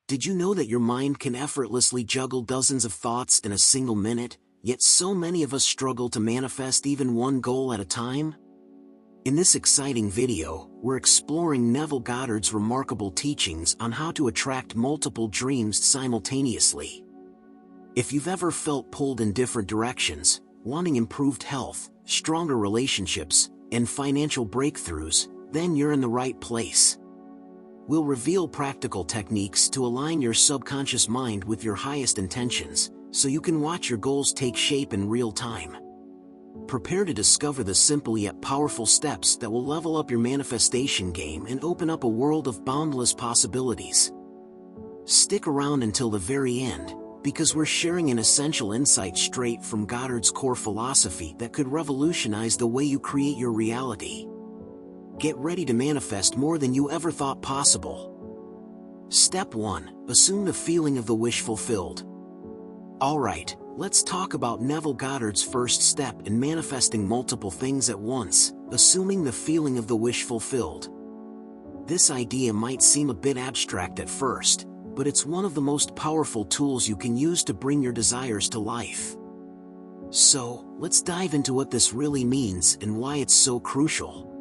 Did you know that your mind can effortlessly juggle dozens of thoughts in a single minute, yet so many of us struggle to manifest even one goal at a time? In this exciting video, we're exploring Neville Goddard's remarkable teachings on how to attract multiple dreams simultaneously. If you've ever felt pulled in different directions, wanting improved health, stronger relationships, and financial breakthroughs, then you're in the right place. We'll reveal practical techniques to align your subconscious mind with your highest intentions, so you can watch your goals take shape in real time. Prepare to discover the simple yet powerful steps that will level up your manifestation game and open up a world of boundless possibilities. Stick around until the very end, because we're sharing an essential insight straight from Goddard's core philosophy that could revolutionize the way you create your reality. Get ready to manifest more than you ever thought possible. Step 1. Assume the feeling of the wish fulfilled. Alright, let's talk about Neville Goddard's first step in manifesting multiple things at once, assuming the feeling of the wish fulfilled. This idea might seem a bit abstract at first, but it's one of the most powerful tools you can use to bring your desires to life. So, let's dive into what this really means and why it's so crucial.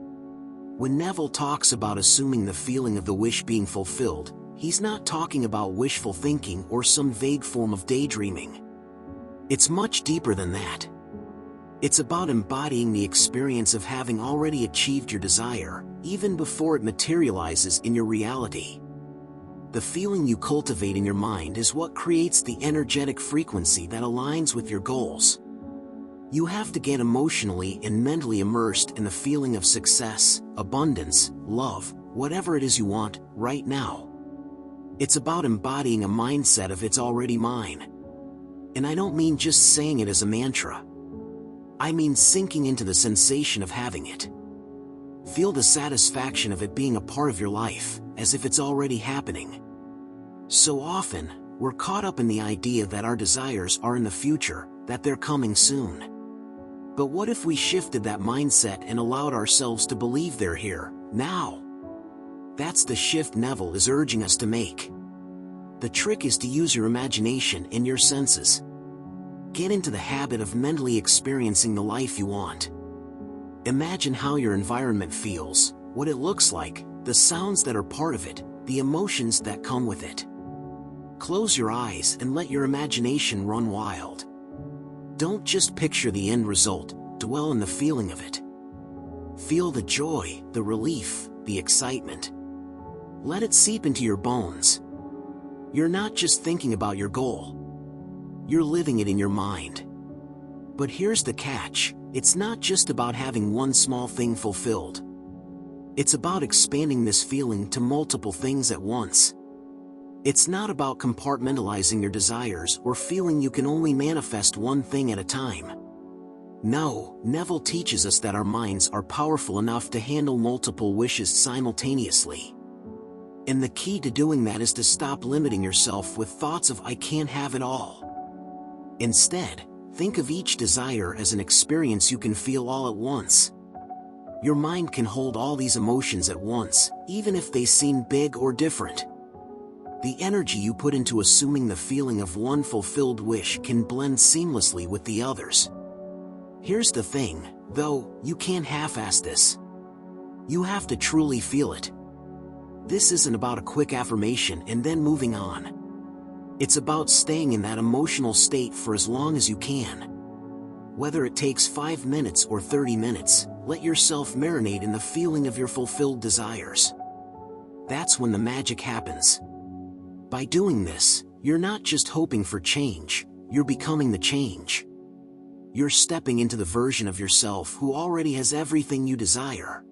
When Neville talks about assuming the feeling of the wish being fulfilled, he's not talking about wishful thinking or some vague form of daydreaming. It's much deeper than that. It's about embodying the experience of having already achieved your desire, even before it materializes in your reality. The feeling you cultivate in your mind is what creates the energetic frequency that aligns with your goals. You have to get emotionally and mentally immersed in the feeling of success, abundance, love, whatever it is you want, right now. It's about embodying a mindset of "it's already mine." And I don't mean just saying it as a mantra. I mean sinking into the sensation of having it. Feel the satisfaction of it being a part of your life, as if it's already happening. So often, we're caught up in the idea that our desires are in the future, that they're coming soon. But what if we shifted that mindset and allowed ourselves to believe they're here, now? That's the shift Neville is urging us to make. The trick is to use your imagination and your senses. Get into the habit of mentally experiencing the life you want. Imagine how your environment feels, what it looks like, the sounds that are part of it, the emotions that come with it. Close your eyes and let your imagination run wild. Don't just picture the end result, dwell in the feeling of it. Feel the joy, the relief, the excitement. Let it seep into your bones. You're not just thinking about your goal. You're living it in your mind. But here's the catch, it's not just about having one small thing fulfilled. It's about expanding this feeling to multiple things at once. It's not about compartmentalizing your desires or feeling you can only manifest one thing at a time. No, Neville teaches us that our minds are powerful enough to handle multiple wishes simultaneously. And the key to doing that is to stop limiting yourself with thoughts of "I can't have it all." Instead, think of each desire as an experience you can feel all at once. Your mind can hold all these emotions at once, even if they seem big or different. The energy you put into assuming the feeling of one fulfilled wish can blend seamlessly with the others. Here's the thing, though, you can't half-ass this. You have to truly feel it. This isn't about a quick affirmation and then moving on. It's about staying in that emotional state for as long as you can. Whether it takes 5 minutes or 30 minutes, let yourself marinate in the feeling of your fulfilled desires. That's when the magic happens. By doing this, you're not just hoping for change, you're becoming the change. You're stepping into the version of yourself who already has everything you desire.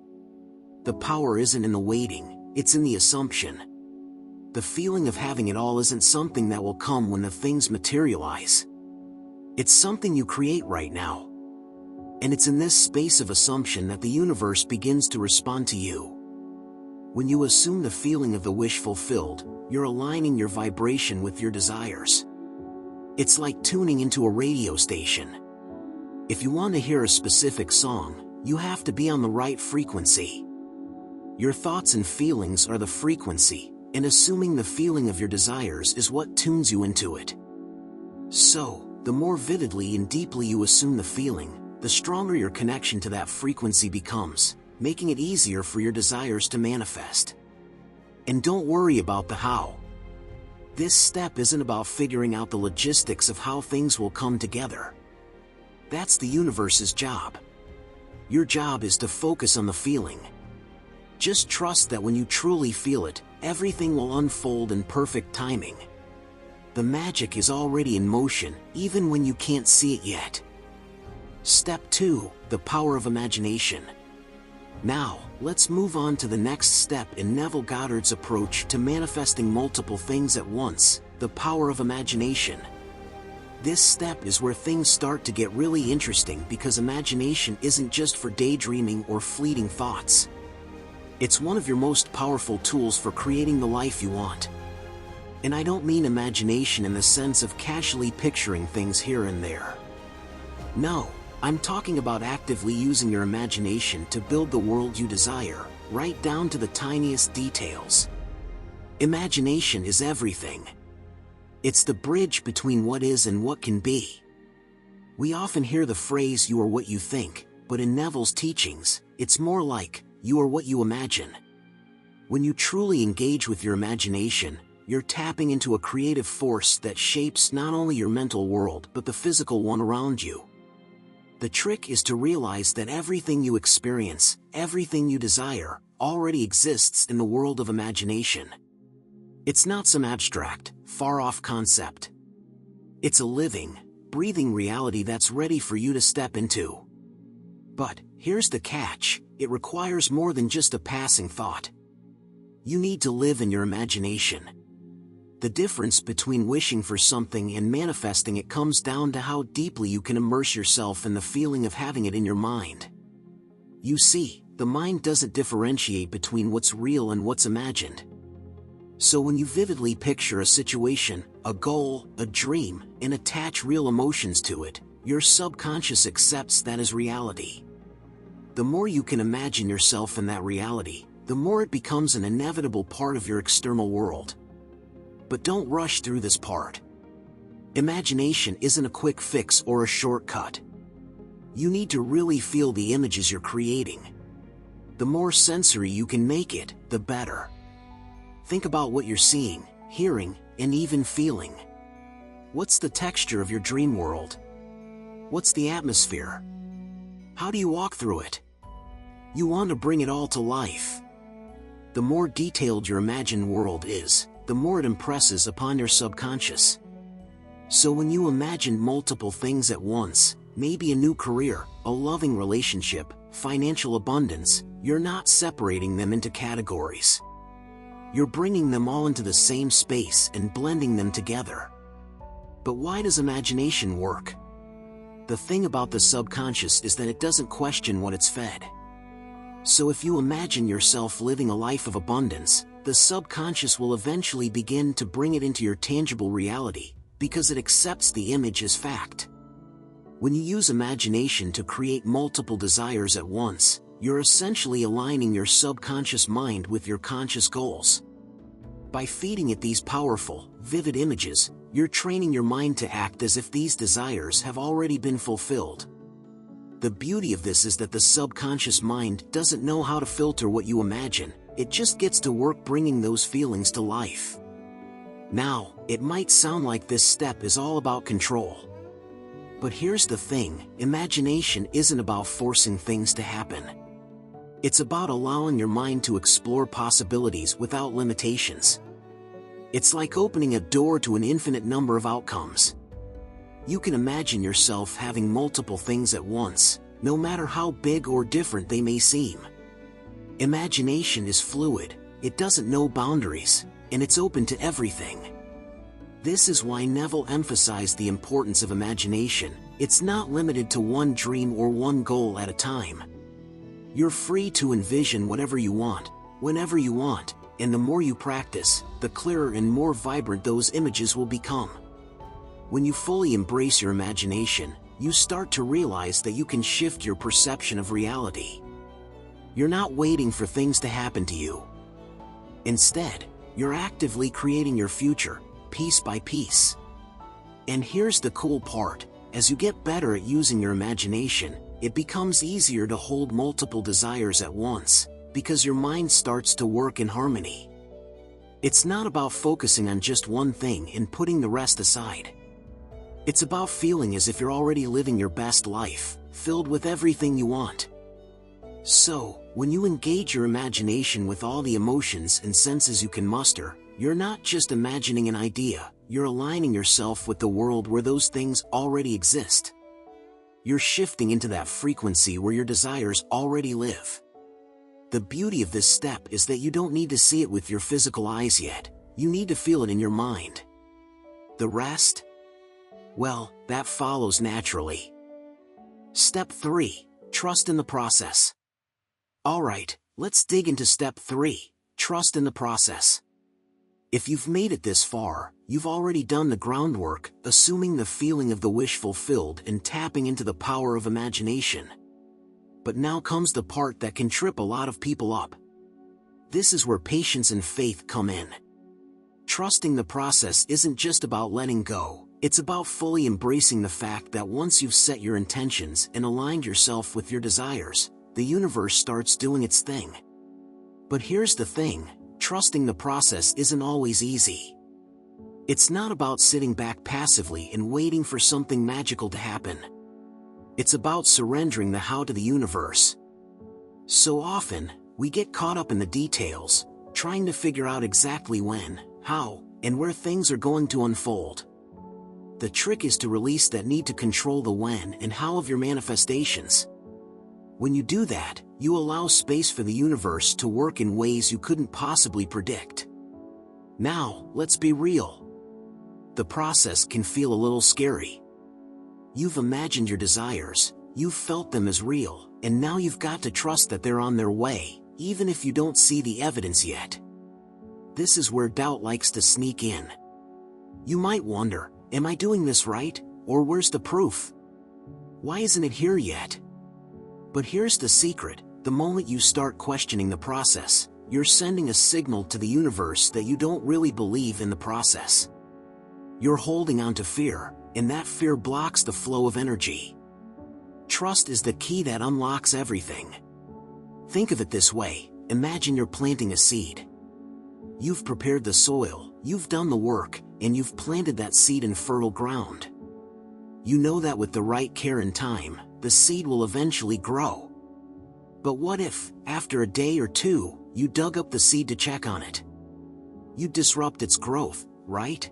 The power isn't in the waiting, it's in the assumption. The feeling of having it all isn't something that will come when the things materialize. It's something you create right now. And it's in this space of assumption that the universe begins to respond to you. When you assume the feeling of the wish fulfilled, you're aligning your vibration with your desires. It's like tuning into a radio station. If you want to hear a specific song, you have to be on the right frequency. Your thoughts and feelings are the frequency, and assuming the feeling of your desires is what tunes you into it. So, the more vividly and deeply you assume the feeling, the stronger your connection to that frequency becomes, making it easier for your desires to manifest. And don't worry about the how. This step isn't about figuring out the logistics of how things will come together. That's the universe's job. Your job is to focus on the feeling. Just trust that when you truly feel it, everything will unfold in perfect timing. The magic is already in motion, even when you can't see it yet. Step 2. The power of imagination. Now, let's move on to the next step in Neville Goddard's approach to manifesting multiple things at once, the power of imagination. This step is where things start to get really interesting because imagination isn't just for daydreaming or fleeting thoughts. It's one of your most powerful tools for creating the life you want. And I don't mean imagination in the sense of casually picturing things here and there. No, I'm talking about actively using your imagination to build the world you desire, right down to the tiniest details. Imagination is everything. It's the bridge between what is and what can be. We often hear the phrase, "you are what you think," but in Neville's teachings, it's more like, "you are what you imagine." When you truly engage with your imagination, you're tapping into a creative force that shapes not only your mental world but the physical one around you. The trick is to realize that everything you experience, everything you desire, already exists in the world of imagination. It's not some abstract, far-off concept. It's a living, breathing reality that's ready for you to step into. But here's the catch: it requires more than just a passing thought. You need to live in your imagination. The difference between wishing for something and manifesting it comes down to how deeply you can immerse yourself in the feeling of having it in your mind. You see, the mind doesn't differentiate between what's real and what's imagined. So when you vividly picture a situation, a goal, a dream, and attach real emotions to it, your subconscious accepts that as reality. The more you can imagine yourself in that reality, the more it becomes an inevitable part of your external world. But don't rush through this part. Imagination isn't a quick fix or a shortcut. You need to really feel the images you're creating. The more sensory you can make it, the better. Think about what you're seeing, hearing, and even feeling. What's the texture of your dream world? What's the atmosphere? How do you walk through it? You want to bring it all to life. The more detailed your imagined world is, the more it impresses upon your subconscious. So when you imagine multiple things at once, maybe a new career, a loving relationship, financial abundance, you're not separating them into categories. You're bringing them all into the same space and blending them together. But why does imagination work? The thing about the subconscious is that it doesn't question what it's fed. So if you imagine yourself living a life of abundance, the subconscious will eventually begin to bring it into your tangible reality, because it accepts the image as fact. When you use imagination to create multiple desires at once, you're essentially aligning your subconscious mind with your conscious goals. By feeding it these powerful, vivid images, you're training your mind to act as if these desires have already been fulfilled. The beauty of this is that the subconscious mind doesn't know how to filter what you imagine, it just gets to work bringing those feelings to life. Now, it might sound like this step is all about control. But here's the thing, imagination isn't about forcing things to happen. It's about allowing your mind to explore possibilities without limitations. It's like opening a door to an infinite number of outcomes. You can imagine yourself having multiple things at once, no matter how big or different they may seem. Imagination is fluid, it doesn't know boundaries, and it's open to everything. This is why Neville emphasized the importance of imagination. It's not limited to one dream or one goal at a time. You're free to envision whatever you want, whenever you want, and the more you practice, the clearer and more vibrant those images will become. When you fully embrace your imagination, you start to realize that you can shift your perception of reality. You're not waiting for things to happen to you. Instead, You're actively creating your future, piece by piece. And here's the cool part: as you get better at using your imagination, it becomes easier to hold multiple desires at once, because your mind starts to work in harmony. It's not about focusing on just one thing and putting the rest aside. It's about feeling as if you're already living your best life, filled with everything you want. So, when you engage your imagination with all the emotions and senses you can muster, you're not just imagining an idea, you're aligning yourself with the world where those things already exist. You're shifting into that frequency where your desires already live. The beauty of this step is that you don't need to see it with your physical eyes yet, you need to feel it in your mind. The rest? Well, that follows naturally. Step 3. Trust in the process. Alright, let's dig into step 3, trust in the process. If you've made it this far, you've already done the groundwork, assuming the feeling of the wish fulfilled and tapping into the power of imagination. But now comes the part that can trip a lot of people up. This is where patience and faith come in. Trusting the process isn't just about letting go, it's about fully embracing the fact that once you've set your intentions and aligned yourself with your desires, the universe starts doing its thing. But here's the thing, trusting the process isn't always easy. It's not about sitting back passively and waiting for something magical to happen. It's about surrendering the how to the universe. So often, we get caught up in the details, trying to figure out exactly when, how, and where things are going to unfold. The trick is to release that need to control the when and how of your manifestations. When you do that, you allow space for the universe to work in ways you couldn't possibly predict. Now, let's be real. The process can feel a little scary. You've imagined your desires, you've felt them as real, and now you've got to trust that they're on their way, even if you don't see the evidence yet. This is where doubt likes to sneak in. You might wonder, am I doing this right, or where's the proof? Why isn't it here yet? But here's the secret, the moment you start questioning the process, you're sending a signal to the universe that you don't really believe in the process. You're holding on to fear, and that fear blocks the flow of energy. Trust is the key that unlocks everything. Think of it this way, imagine you're planting a seed. You've prepared the soil, you've done the work, and you've planted that seed in fertile ground. You know that with the right care and time, the seed will eventually grow. But what if, after a day or two, you dug up the seed to check on it? You'd disrupt its growth, right?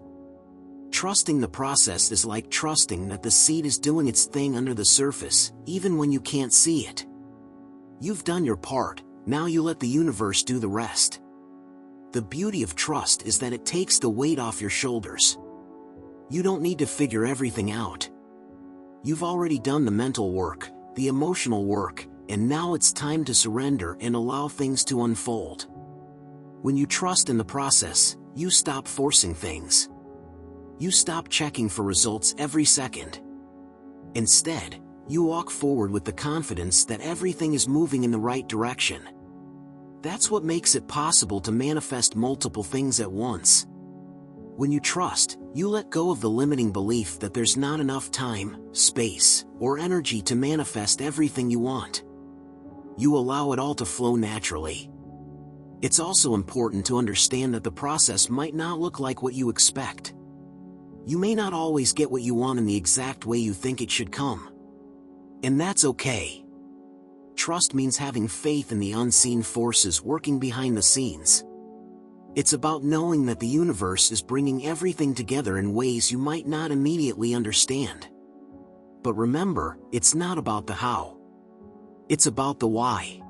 Trusting the process is like trusting that the seed is doing its thing under the surface, even when you can't see it. You've done your part, now you let the universe do the rest. The beauty of trust is that it takes the weight off your shoulders. You don't need to figure everything out. You've already done the mental work, the emotional work, and now it's time to surrender and allow things to unfold. When you trust in the process, you stop forcing things. You stop checking for results every second. Instead, you walk forward with the confidence that everything is moving in the right direction. That's what makes it possible to manifest multiple things at once. When you trust, you let go of the limiting belief that there's not enough time, space, or energy to manifest everything you want. You allow it all to flow naturally. It's also important to understand that the process might not look like what you expect. You may not always get what you want in the exact way you think it should come. And that's okay. Trust means having faith in the unseen forces working behind the scenes. It's about knowing that the universe is bringing everything together in ways you might not immediately understand. But remember, it's not about the how. It's about the why.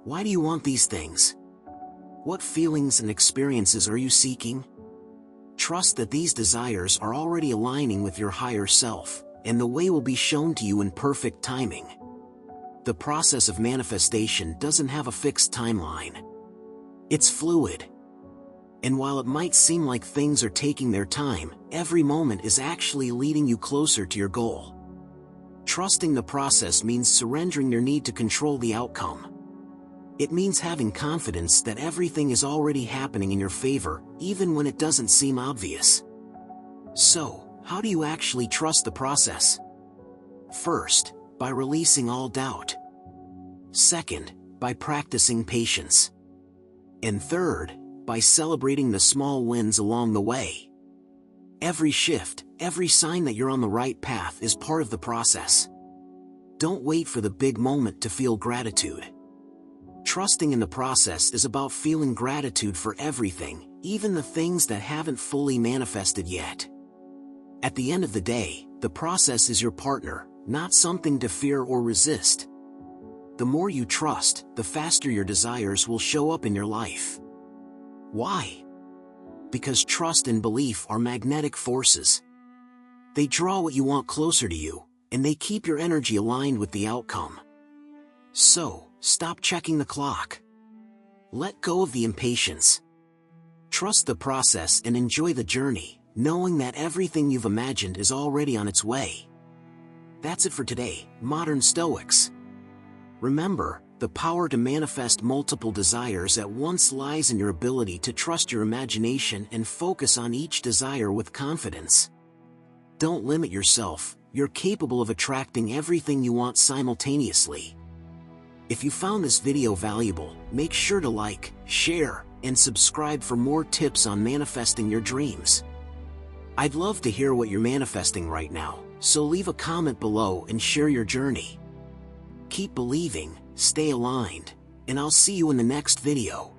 Why do you want these things? What feelings and experiences are you seeking? Trust that these desires are already aligning with your higher self, and the way will be shown to you in perfect timing. The process of manifestation doesn't have a fixed timeline. It's fluid. And while it might seem like things are taking their time, every moment is actually leading you closer to your goal. Trusting the process means surrendering your need to control the outcome. It means having confidence that everything is already happening in your favor, even when it doesn't seem obvious. So, how do you actually trust the process? First, by releasing all doubt. Second, by practicing patience. And third, by celebrating the small wins along the way. Every shift, every sign that you're on the right path is part of the process. Don't wait for the big moment to feel gratitude. Trusting in the process is about feeling gratitude for everything, even the things that haven't fully manifested yet. At the end of the day, the process is your partner, not something to fear or resist. The more you trust, the faster your desires will show up in your life. Why? Because trust and belief are magnetic forces. They draw what you want closer to you, and they keep your energy aligned with the outcome. So, stop checking the clock. Let go of the impatience. Trust the process and enjoy the journey, knowing that everything you've imagined is already on its way. That's it for today, Modern Stoics. Remember, the power to manifest multiple desires at once lies in your ability to trust your imagination and focus on each desire with confidence. Don't limit yourself, you're capable of attracting everything you want simultaneously. If you found this video valuable, make sure to like, share, and subscribe for more tips on manifesting your dreams. I'd love to hear what you're manifesting right now, so leave a comment below and share your journey. Keep believing, stay aligned, and I'll see you in the next video.